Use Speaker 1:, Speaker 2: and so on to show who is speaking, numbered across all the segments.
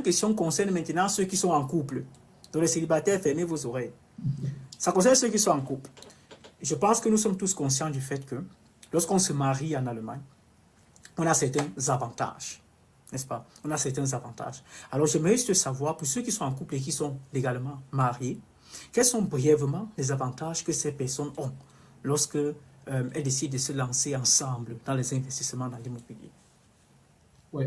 Speaker 1: prochaine question concerne maintenant ceux qui sont en couple. Donc les célibataires, fermez vos oreilles. Ça concerne ceux qui sont en couple. Je pense que nous sommes tous conscients du fait que lorsqu'on se marie en Allemagne, on a certains avantages, n'est-ce pas? On a certains avantages. Alors j'aimerais juste savoir, pour ceux qui sont en couple et qui sont légalement mariés, quels sont brièvement les avantages que ces personnes ont lorsque elles décident de se lancer ensemble dans les investissements dans l'immobilier?
Speaker 2: Oui.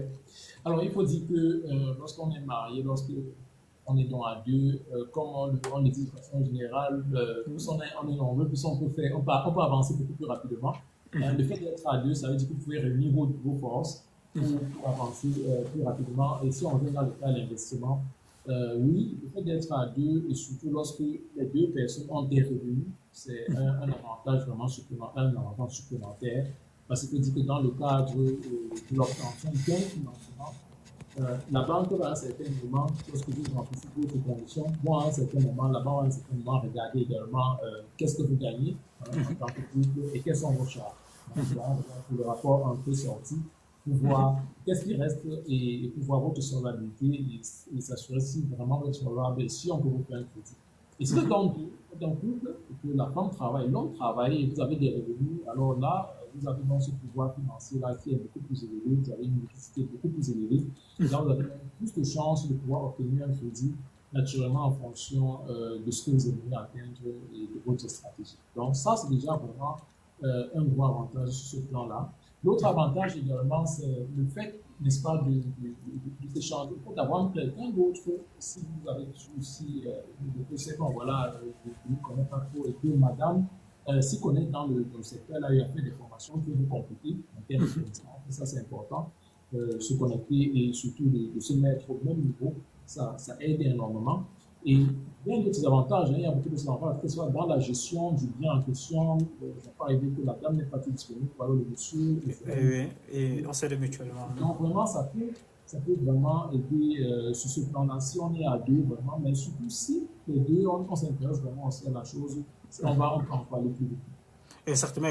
Speaker 2: Alors, il faut dire que lorsqu'on est marié, lorsqu'on est donc à deux, comme on le dit de façon générale, plus on est nombreux, plus on peut avancer beaucoup plus rapidement. Le fait d'être à deux, ça veut dire que vous pouvez réunir vos forces pour avancer plus rapidement. Et si on revient dans le cas de l'investissement, oui, le fait d'être à deux, et surtout lorsque les deux personnes ont des revenus, c'est un avantage vraiment supplémentaire, un avantage supplémentaire. Parce qu'il dit que dans le cadre de l'obtention d'un financement, la banque va à un certain moment, lorsque vous remplissez votre conditions, à un certain moment, la banque va à un certain moment regarder également qu'est-ce que vous gagnez en tant que couple et quelles sont vos charges. Donc, pour le rapport entre sorties, pour voir qu'est-ce qui reste et pour voir votre solvabilité et s'assurer si vraiment vous êtes solvable et si on peut vous faire un crédit. Et si vous êtes dans un couple, que la femme travaille, l'homme travaille et vous avez des revenus, alors là, vous avez dans ce pouvoir financier-là qui est beaucoup plus élevé, vous avez une liquidité beaucoup plus élevée, et là, vous avez plus de chances de pouvoir obtenir un crédit naturellement en fonction de ce que vous aimez atteindre et de votre stratégie. Donc ça, c'est déjà vraiment un gros avantage sur ce plan-là. L'autre avantage également, c'est le fait, n'est-ce pas, de s'échanger, d'avoir quelqu'un d'autre, si vous avez aussi de ce qu'on voilà, ne connaît pas trop, et que madame s'y connaît dans le secteur-là, il y a fait des formations qui vont compléter en termes de connaissances, ça c'est important, se connecter et surtout de se mettre au même niveau, ça aide énormément. Et bien d'autres avantages, il y a beaucoup d'avantages, que ce soit dans la gestion du bien en question, je ne vais pas aider que la dame n'est pas disponible, alors le monsieur.
Speaker 1: Oui, et on s'aide mutuellement.
Speaker 2: Donc vraiment, ça peut vraiment aider sur ce plan-là, si on est à deux vraiment, mais surtout si les deux, on s'intéresse vraiment aussi à la chose, on va en parler plus vite.
Speaker 1: Exactement.